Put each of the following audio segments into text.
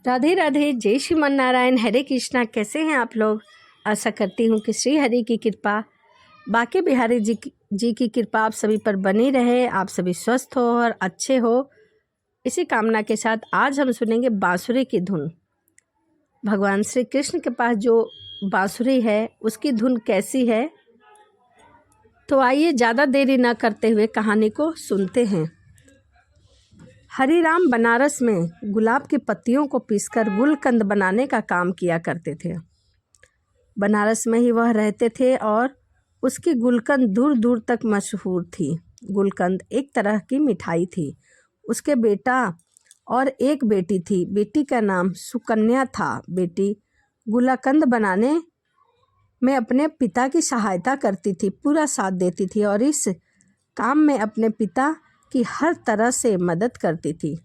राधे राधे, जय श्रीमन नारायण, हरे कृष्णा। कैसे हैं आप लोग? आशा करती हूँ कि श्री हरि की कृपा, बाके बिहारी जी की कृपा आप सभी पर बनी रहे, आप सभी स्वस्थ हो और अच्छे हो। इसी कामना के साथ आज हम सुनेंगे बांसुरी की धुन। भगवान श्री कृष्ण के पास जो बांसुरी है उसकी धुन कैसी है, तो आइए ज़्यादा देरी न करते हुए कहानी को सुनते हैं। हरिराम बनारस में गुलाब की पत्तियों को पीसकर गुलकंद बनाने का काम किया करते थे। बनारस में ही वह रहते थे और उसकी गुलकंद दूर दूर तक मशहूर थी। गुलकंद एक तरह की मिठाई थी। उसके बेटा और एक बेटी थी। बेटी का नाम सुकन्या था। बेटी गुलकंद बनाने में अपने पिता की सहायता करती थी, पूरा साथ देती थी और इस काम में अपने पिता की हर तरह से मदद करती थी।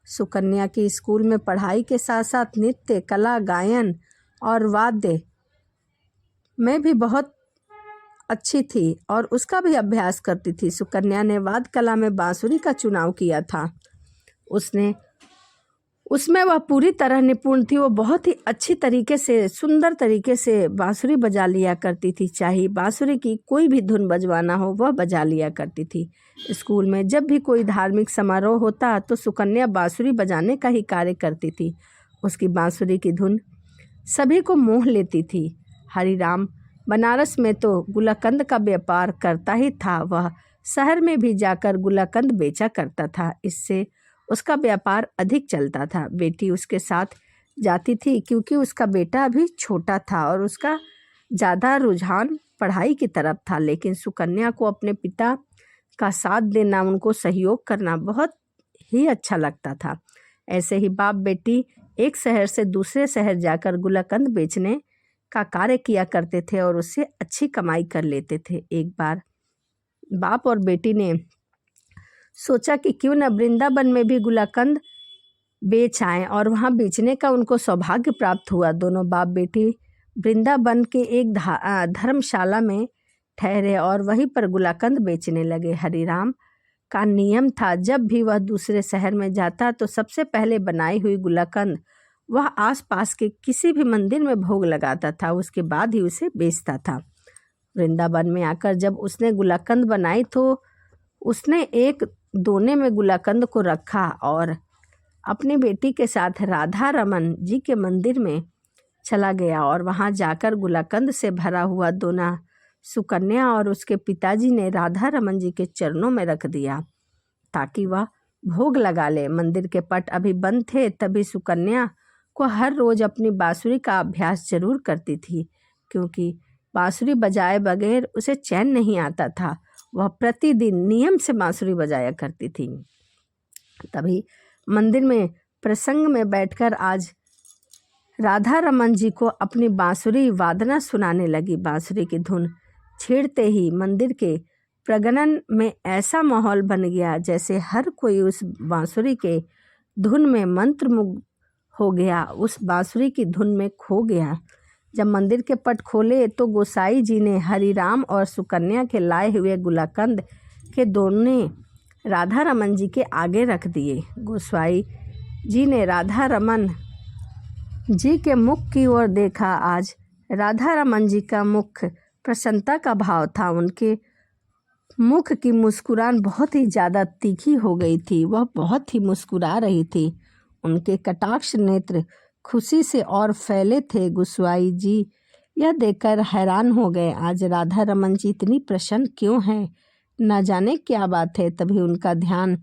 सुकन्या की स्कूल में पढ़ाई के साथ साथ नृत्य, कला, गायन और वाद्य में भी बहुत अच्छी थी और उसका भी अभ्यास करती थी। सुकन्या ने वाद्य कला में बांसुरी का चुनाव किया था। उसमें वह पूरी तरह निपुण थी। वो बहुत ही अच्छी तरीके से, सुंदर तरीके से बांसुरी बजा लिया करती थी। चाहे बांसुरी की कोई भी धुन बजवाना हो वह बजा लिया करती थी। स्कूल में जब भी कोई धार्मिक समारोह होता तो सुकन्या बांसुरी बजाने का ही कार्य करती थी। उसकी बांसुरी की धुन सभी को मोह लेती थी। हरिराम बनारस में तो गुलकंद का व्यापार करता ही था। वह शहर में भी जाकर गुलकंद बेचा करता था। इससे उसका व्यापार अधिक चलता था। बेटी उसके साथ जाती थी क्योंकि उसका बेटा अभी छोटा था और उसका ज़्यादा रुझान पढ़ाई की तरफ था। लेकिन सुकन्या को अपने पिता का साथ देना, उनको सहयोग करना बहुत ही अच्छा लगता था। ऐसे ही बाप बेटी एक शहर से दूसरे शहर जाकर गुलकंद बेचने का कार्य किया करते थे और उससे अच्छी कमाई कर लेते थे। एक बार बाप और बेटी ने सोचा कि क्यों न वृंदावन में भी गुलकंद बेच आएं और वहां बेचने का उनको सौभाग्य प्राप्त हुआ। दोनों बाप बेटी वृंदावन के एक धर्मशाला में ठहरे और वहीं पर गुलकंद बेचने लगे। हरिराम का नियम था, जब भी वह दूसरे शहर में जाता तो सबसे पहले बनाई हुई गुलकंद वह आसपास के किसी भी मंदिर में भोग लगाता था, उसके बाद ही उसे बेचता था। वृंदावन में आकर जब उसने गुलकंद बनाई तो उसने एक दोने में गुलकंद को रखा और अपनी बेटी के साथ राधा रमन जी के मंदिर में चला गया और वहां जाकर गुलकंद से भरा हुआ दोना सुकन्या और उसके पिताजी ने राधा रमन जी के चरणों में रख दिया ताकि वह भोग लगा ले। मंदिर के पट अभी बंद थे, तभी सुकन्या को हर रोज अपनी बांसुरी का अभ्यास जरूर करती थी, क्योंकि बांसुरी बजाए बगैर उसे चैन नहीं आता था। वह प्रतिदिन नियम से बांसुरी बजाया करती थी। तभी मंदिर में प्रसंग में बैठकर आज राधा रमन जी को अपनी बांसुरी वादना सुनाने लगी। बांसुरी की धुन छेड़ते ही मंदिर के प्रगणन में ऐसा माहौल बन गया जैसे हर कोई उस बांसुरी के धुन में मंत्रमुग्ध हो गया, उस बांसुरी की धुन में खो गया। जब मंदिर के पट खोले तो गोसाई जी ने हरिराम और सुकन्या के लाए हुए गुलकंद के दोने राधा रमन जी के आगे रख दिए। गोसाई जी ने राधा रमन जी के मुख की ओर देखा। आज राधा रमन जी का मुख प्रसन्नता का भाव था। उनके मुख की मुस्कुराहट बहुत ही ज़्यादा तीखी हो गई थी। वह बहुत ही मुस्कुरा रही थी। उनके कटाक्ष नेत्र खुशी से और फैले थे। गोसाई जी यह देखकर हैरान हो गए। आज राधा रमन जी इतनी प्रसन्न क्यों हैं, न जाने क्या बात है। तभी उनका ध्यान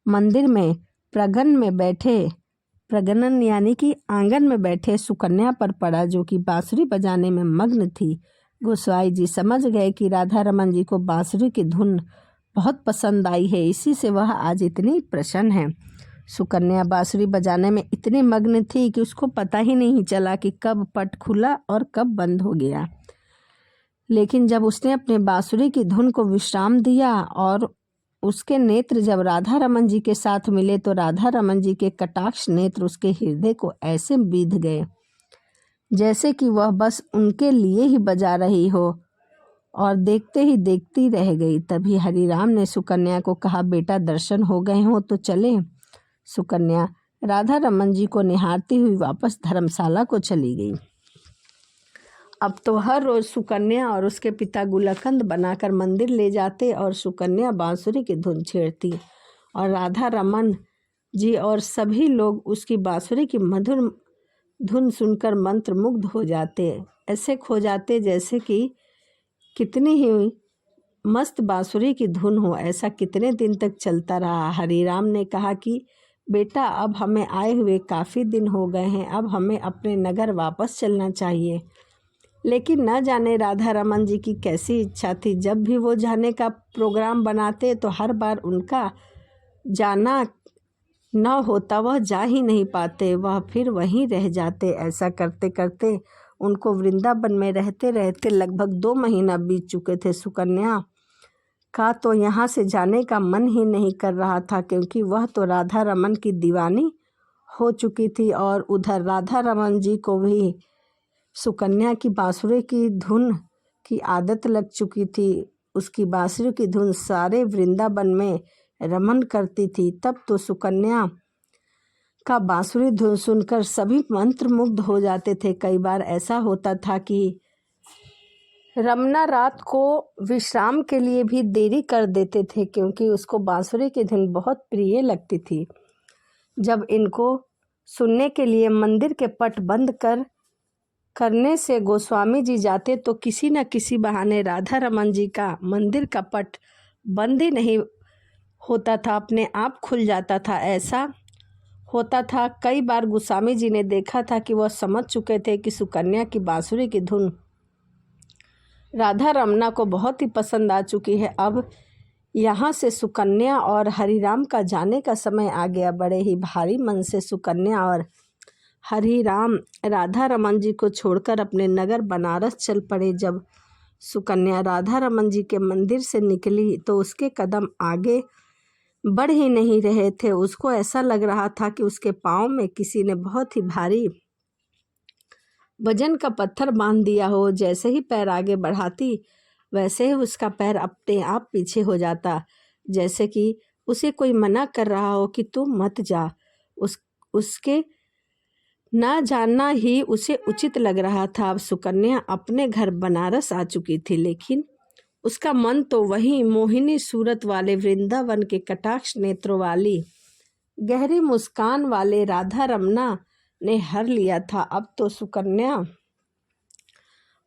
मंदिर में प्रगणन यानी कि आंगन में बैठे सुकन्या पर पड़ा, जो कि बांसुरी बजाने में मग्न थी। गोसाई जी समझ गए कि राधा रमन जी को बांसुरी की धुन बहुत पसंद आई है, इसी से वह आज इतनी प्रसन्न है। सुकन्या बांसुरी बजाने में इतनी मग्न थी कि उसको पता ही नहीं चला कि कब पट खुला और कब बंद हो गया। लेकिन जब उसने अपने बांसुरी की धुन को विश्राम दिया और उसके नेत्र जब राधा रमन जी के साथ मिले तो राधा रमन जी के कटाक्ष नेत्र उसके हृदय को ऐसे बीध गए जैसे कि वह बस उनके लिए ही बजा रही हो और देखते ही देखती रह गई। तभी हरिराम ने सुकन्या को कहा, बेटा दर्शन हो गए हो तो चले। सुकन्या राधा रमन जी को निहारती हुई वापस धर्मशाला को चली गई। अब तो हर रोज सुकन्या और उसके पिता गुलकंद बनाकर मंदिर ले जाते और सुकन्या बांसुरी की धुन छेड़ती और राधा रमन जी और सभी लोग उसकी बांसुरी की मधुर धुन सुनकर मंत्रमुग्ध हो जाते, ऐसे खो जाते जैसे कि कितनी ही मस्त बांसुरी की धुन हो। ऐसा कितने दिन तक चलता रहा। हरिराम ने कहा कि बेटा, अब हमें आए हुए काफ़ी दिन हो गए हैं, अब हमें अपने नगर वापस चलना चाहिए। लेकिन न जाने राधा रमन जी की कैसी इच्छा थी, जब भी वो जाने का प्रोग्राम बनाते तो हर बार उनका जाना न होता, वह जा ही नहीं पाते, वह फिर वहीं रह जाते। ऐसा करते करते उनको वृंदावन में रहते रहते लगभग 2 महीना बीत चुके थे। सुकन्या का तो यहाँ से जाने का मन ही नहीं कर रहा था, क्योंकि वह तो राधा रमन की दीवानी हो चुकी थी और उधर राधा रमन जी को भी सुकन्या की बांसुरी की धुन की आदत लग चुकी थी। उसकी बांसुरी की धुन सारे वृंदावन में रमन करती थी। तब तो सुकन्या का बांसुरी धुन सुनकर सभी मंत्रमुग्ध हो जाते थे। कई बार ऐसा होता था कि रमना रात को विश्राम के लिए भी देरी कर देते थे, क्योंकि उसको बांसुरी की धुन बहुत प्रिय लगती थी। जब इनको सुनने के लिए मंदिर के पट बंद करने से गोस्वामी जी जाते तो किसी न किसी बहाने राधा रमन जी का मंदिर का पट बंद ही नहीं होता था, अपने आप खुल जाता था। ऐसा होता था कई बार गोस्वामी जी ने देखा था कि वह समझ चुके थे कि सुकन्या की बांसुरी की धुन राधा रमना को बहुत ही पसंद आ चुकी है। अब यहाँ से सुकन्या और हरिराम का जाने का समय आ गया। बड़े ही भारी मन से सुकन्या और हरिराम राधा रमन जी को छोड़कर अपने नगर बनारस चल पड़े। जब सुकन्या राधा रमन जी के मंदिर से निकली तो उसके कदम आगे बढ़ ही नहीं रहे थे। उसको ऐसा लग रहा था कि उसके पाँव में किसी ने बहुत ही भारी वजन का पत्थर बांध दिया हो। जैसे ही पैर आगे बढ़ाती वैसे ही उसका पैर अपने आप पीछे हो जाता, जैसे कि उसे कोई मना कर रहा हो कि तू मत जा। उसके ना जानना ही उसे उचित लग रहा था। अब सुकन्या अपने घर बनारस आ चुकी थी, लेकिन उसका मन तो वही मोहिनी सूरत वाले वृंदावन के कटाक्ष नेत्रों वाली गहरी मुस्कान वाले राधा रमना ने हर लिया था। अब तो सुकन्या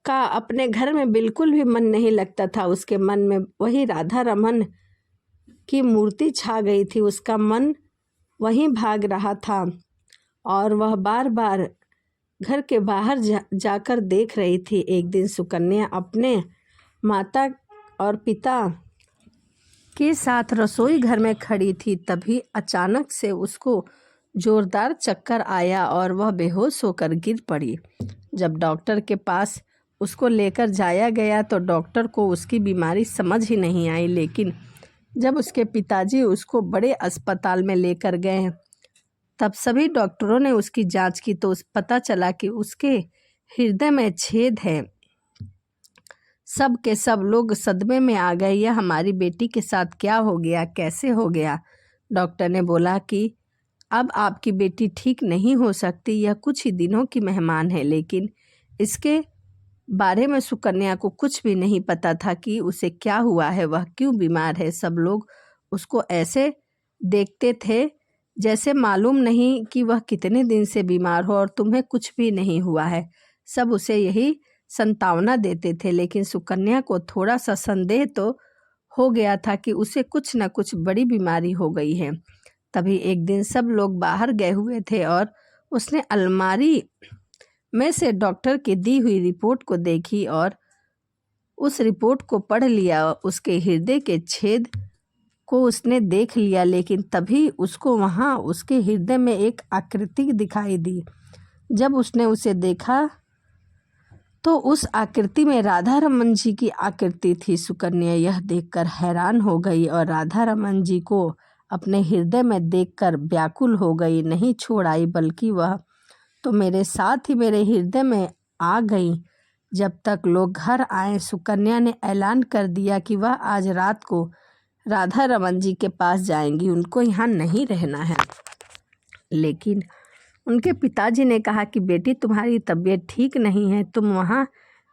का अपने घर में बिल्कुल भी मन नहीं लगता था। उसके मन में वही राधा रमन की मूर्ति छा गई थी। उसका मन वहीं भाग रहा था और वह बार बार घर के बाहर जाकर देख रही थी। एक दिन सुकन्या अपने माता और पिता के साथ रसोई घर में खड़ी थी, तभी अचानक से उसको जोरदार चक्कर आया और वह बेहोश होकर गिर पड़ी। जब डॉक्टर के पास उसको लेकर जाया गया तो डॉक्टर को उसकी बीमारी समझ ही नहीं आई, लेकिन जब उसके पिताजी उसको बड़े अस्पताल में लेकर गए तब सभी डॉक्टरों ने उसकी जांच की तो पता चला कि उसके हृदय में छेद है। सब के सब लोग सदमे में आ गए। यह हमारी बेटी के साथ क्या हो गया, कैसे हो गया? डॉक्टर ने बोला कि अब आपकी बेटी ठीक नहीं हो सकती, यह कुछ ही दिनों की मेहमान है। लेकिन इसके बारे में सुकन्या को कुछ भी नहीं पता था कि उसे क्या हुआ है, वह क्यों बीमार है। सब लोग उसको ऐसे देखते थे जैसे मालूम नहीं कि वह कितने दिन से बीमार हो और तुम्हें कुछ भी नहीं हुआ है। सब उसे यही संतावना देते थे, लेकिन सुकन्या को थोड़ा सा संदेह तो हो गया था कि उसे कुछ न कुछ बड़ी बीमारी हो गई है। तभी एक दिन सब लोग बाहर गए हुए थे और उसने अलमारी में से डॉक्टर की दी हुई रिपोर्ट को देखी और उस रिपोर्ट को पढ़ लिया। उसके हृदय के छेद को उसने देख लिया, लेकिन तभी उसको वहाँ उसके हृदय में एक आकृति दिखाई दी। जब उसने उसे देखा तो उस आकृति में राधा रमन जी की आकृति थी। सुकन्या यह देखकर हैरान हो गई और राधा रमन जी को अपने हृदय में देखकर व्याकुल हो गई। नहीं छोड़ आई, बल्कि वह तो मेरे साथ ही मेरे हृदय में आ गई। जब तक लोग घर आए, सुकन्या ने ऐलान कर दिया कि वह आज रात को राधा रमन जी के पास जाएंगी, उनको यहाँ नहीं रहना है। लेकिन उनके पिताजी ने कहा कि बेटी तुम्हारी तबीयत ठीक नहीं है, तुम वहाँ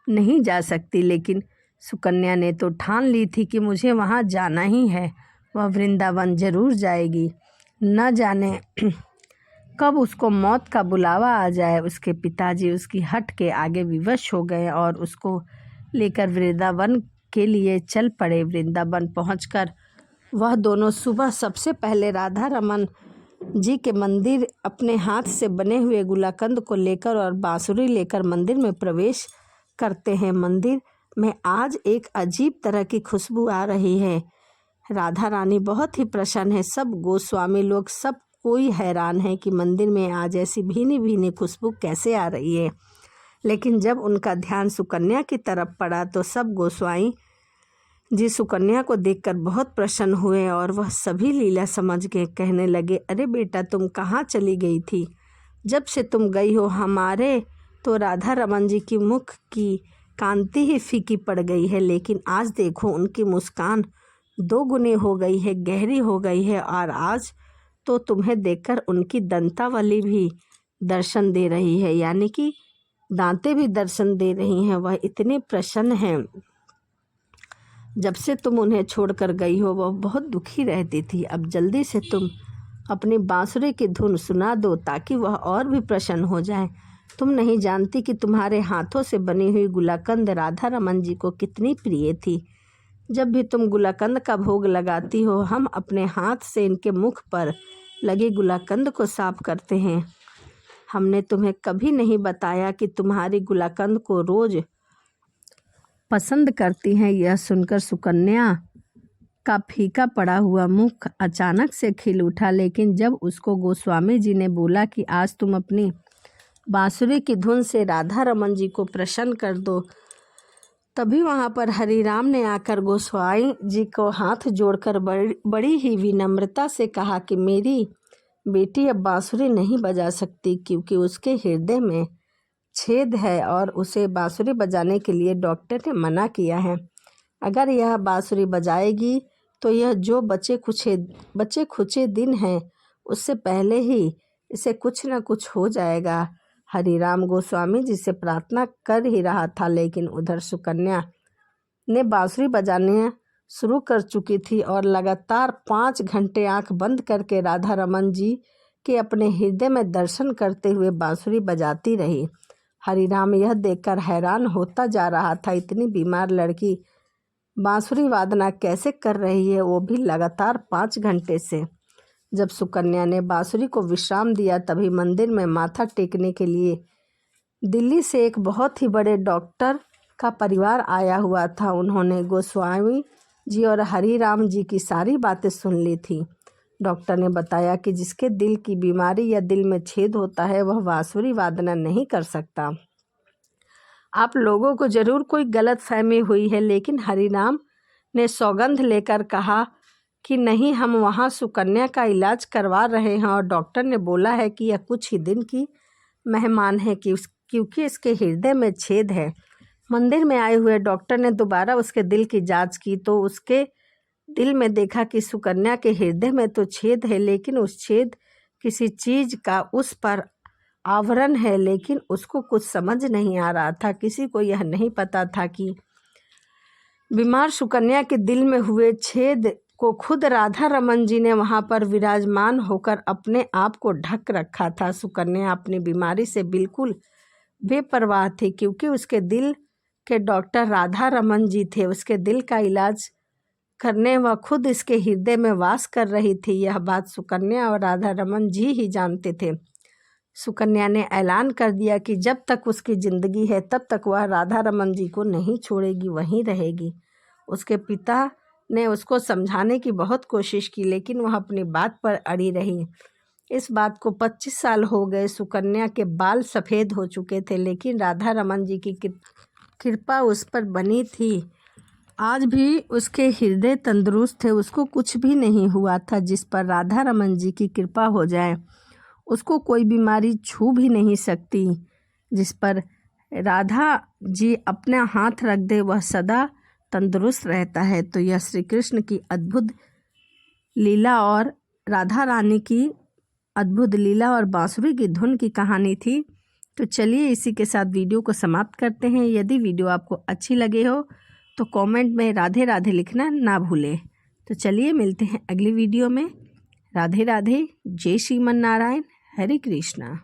नहीं जा सकती। लेकिन सुकन्या ने तो ठान ली थी कि मुझे वहाँ जाना ही है, वह वृंदावन ज़रूर जाएगी। न जाने कब उसको मौत का बुलावा आ जाए। उसके पिताजी उसकी हट के आगे विवश हो गए और उसको लेकर वृंदावन के लिए चल पड़े। वृंदावन पहुंचकर वह दोनों सुबह सबसे पहले राधा रमन जी के मंदिर अपने हाथ से बने हुए गुलाकंद को लेकर और बांसुरी लेकर मंदिर में प्रवेश करते हैं। मंदिर में आज एक अजीब तरह की खुशबू आ रही है। राधा रानी बहुत ही प्रसन्न है। सब गोस्वामी लोग, सब कोई हैरान है कि मंदिर में आज ऐसी भीनी भीनी खुशबू कैसे आ रही है। लेकिन जब उनका ध्यान सुकन्या की तरफ पड़ा तो सब गोस्वामी जी सुकन्या को देखकर बहुत प्रसन्न हुए और वह सभी लीला समझ के कहने लगे, अरे बेटा, तुम कहाँ चली गई थी? जब से तुम गई हो हमारे तो राधा रमन जी की मुख की कांति ही फीकी पड़ गई है, लेकिन आज देखो उनकी मुस्कान दो गुनी हो गई है, गहरी हो गई है। और आज तो तुम्हें देखकर उनकी दंतावली भी दर्शन दे रही है, यानी कि दांतें भी दर्शन दे रही हैं। वह इतनी प्रसन्न हैं। जब से तुम उन्हें छोड़कर गई हो वह बहुत दुखी रहती थी। अब जल्दी से तुम अपनी बांसुरी की धुन सुना दो ताकि वह और भी प्रसन्न हो जाए। तुम नहीं जानती कि तुम्हारे हाथों से बनी हुई गुलाकंद राधा रमन जी को कितनी प्रिय थी। जब भी तुम गुलाकंद का भोग लगाती हो हम अपने हाथ से इनके मुख पर लगे गुलाकंद को साफ करते हैं। हमने तुम्हें कभी नहीं बताया कि तुम्हारी गुलाकंद को रोज पसंद करती हैं। यह सुनकर सुकन्या का फीका पड़ा हुआ मुख अचानक से खिल उठा। लेकिन जब उसको गोस्वामी जी ने बोला कि आज तुम अपनी बांसुरी की धुन से राधा रमन जी को प्रसन्न कर दो, तभी वहाँ पर हरिराम ने आकर गोस्वामी जी को हाथ जोड़कर बड़ी ही विनम्रता से कहा कि मेरी बेटी अब बांसुरी नहीं बजा सकती क्योंकि उसके हृदय में छेद है और उसे बांसुरी बजाने के लिए डॉक्टर ने मना किया है। अगर यह बांसुरी बजाएगी तो यह जो बचे खुचे दिन हैं उससे पहले ही इसे कुछ न कुछ हो जाएगा। हरिराम गोस्वामी जी से प्रार्थना कर ही रहा था, लेकिन उधर सुकन्या ने बांसुरी बजाने शुरू कर चुकी थी और लगातार 5 घंटे आंख बंद करके राधा रमन जी के अपने हृदय में दर्शन करते हुए बांसुरी बजाती रही। हरिराम यह देखकर हैरान होता जा रहा था, इतनी बीमार लड़की बांसुरी वादना कैसे कर रही है, वो भी लगातार 5 घंटे से। जब सुकन्या ने बांसुरी को विश्राम दिया तभी मंदिर में माथा टेकने के लिए दिल्ली से एक बहुत ही बड़े डॉक्टर का परिवार आया हुआ था। उन्होंने गोस्वामी जी और हरिराम जी की सारी बातें सुन ली थी। डॉक्टर ने बताया कि जिसके दिल की बीमारी या दिल में छेद होता है वह बांसुरी वादना नहीं कर सकता। आप लोगों को ज़रूर कोई गलत फहमी हुई है, लेकिन हरिराम ने सौगंध लेकर कहा कि नहीं, हम वहाँ सुकन्या का इलाज करवा रहे हैं और डॉक्टर ने बोला है कि यह कुछ ही दिन की मेहमान है क्योंकि इसके हृदय में छेद है। मंदिर में आए हुए डॉक्टर ने दोबारा उसके दिल की जांच की तो उसके दिल में देखा कि सुकन्या के हृदय में तो छेद है, लेकिन उस छेद किसी चीज़ का उस पर आवरण है। लेकिन उसको कुछ समझ नहीं आ रहा था। किसी को यह नहीं पता था कि बीमार सुकन्या के दिल में हुए छेद को खुद राधा रमन जी ने वहाँ पर विराजमान होकर अपने आप को ढक रखा था। सुकन्या अपनी बीमारी से बिल्कुल बेपरवाह थी क्योंकि उसके दिल के डॉक्टर राधा रमन जी थे। उसके दिल का इलाज करने वह खुद इसके हृदय में वास कर रही थी। यह बात सुकन्या और राधा रमन जी ही जानते थे। सुकन्या ने ऐलान कर दिया कि जब तक उसकी ज़िंदगी है तब तक वह राधा रमन जी को नहीं छोड़ेगी, वहीं रहेगी। उसके पिता ने उसको समझाने की बहुत कोशिश की, लेकिन वह अपनी बात पर अड़ी रही। इस बात को 25 साल हो गए। सुकन्या के बाल सफ़ेद हो चुके थे, लेकिन राधा रमन जी की कृपा उस पर बनी थी। आज भी उसके हृदय तंदुरुस्त थे, उसको कुछ भी नहीं हुआ था। जिस पर राधा रमन जी की कृपा हो जाए उसको कोई बीमारी छू भी नहीं सकती। जिस पर राधा जी अपना हाथ रख दे वह सदा तंदुरुस्त रहता है। तो यह श्री कृष्ण की अद्भुत लीला और राधा रानी की अद्भुत लीला और बांसुरी की धुन की कहानी थी। तो चलिए इसी के साथ वीडियो को समाप्त करते हैं। यदि वीडियो आपको अच्छी लगे हो तो कमेंट में राधे राधे लिखना ना भूलें। तो चलिए मिलते हैं अगली वीडियो में। राधे राधे, जय श्रीमन नारायण, हरे कृष्णा।